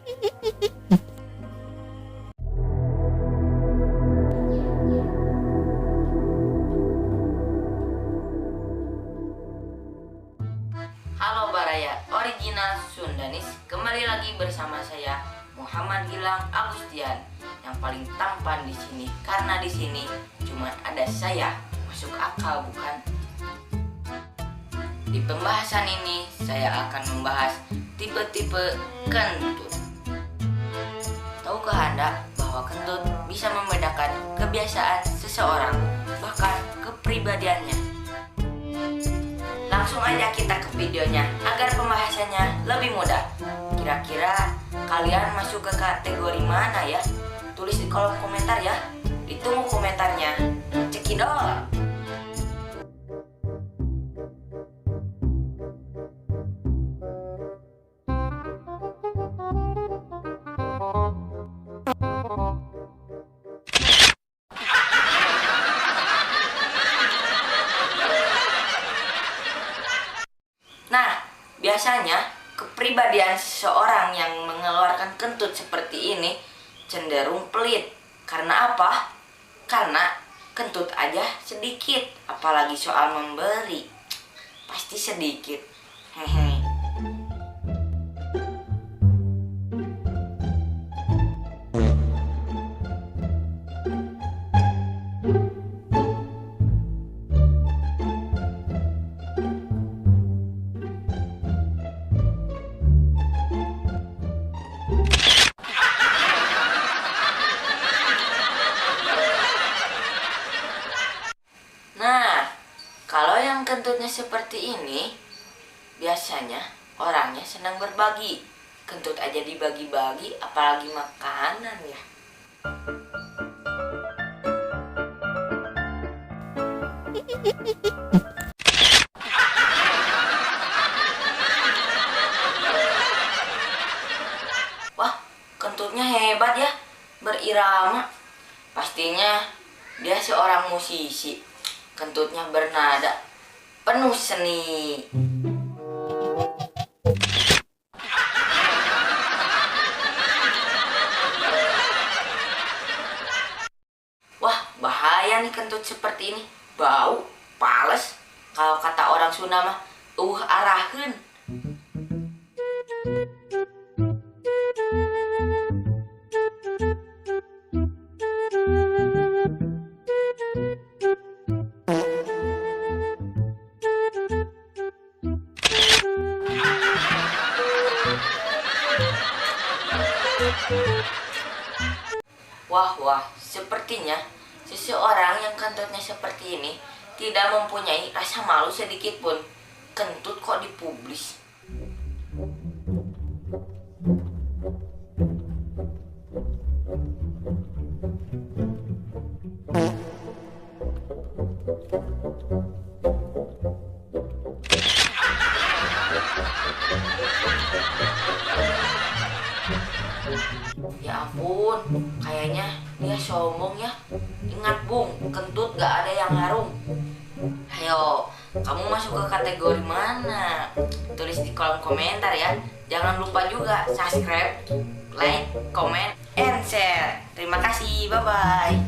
Halo Baraya, original Sundanis. Kembali lagi bersama saya Muhammad Gilang Agustian yang paling tampan di sini karena di sini cuma ada saya. Masuk akal bukan? Di pembahasan ini saya akan membahas tipe-tipe kentut. Tahukah Anda bahwa kentut bisa membedakan kebiasaan seseorang, bahkan kepribadiannya? Langsung aja kita ke videonya agar pembahasannya lebih mudah. Kira-kira kalian masuk ke kategori mana ya? Tulis di kolom komentar ya. Ditunggu komentarnya. Cekidot. Nah, biasanya kepribadian seseorang yang mengeluarkan kentut seperti ini cenderung pelit. Karena apa? Karena kentut aja sedikit, apalagi soal memberi. Pasti sedikit. Hehe. Nah, kalau yang kentutnya seperti ini, biasanya orangnya senang berbagi. Kentut aja dibagi-bagi, apalagi makanan ya. Wah, kentutnya hebat ya, berirama. Pastinya dia seorang musisi. Kentutnya bernada, penuh seni. Wah, bahaya nih kentut seperti ini. Bau, pales. Kalau kata orang Sunda mah, araheun. Wah, sepertinya seseorang yang kentutnya seperti ini tidak mempunyai rasa malu sedikit pun. Kentut kok dipublis? Ya ampun, kayaknya dia sombong ya. Ingat Bung, kentut gak ada yang larung. Ayo, kamu masuk ke kategori mana? Tulis di kolom komentar ya. Jangan lupa juga subscribe, like, comment, and share. Terima kasih, bye-bye.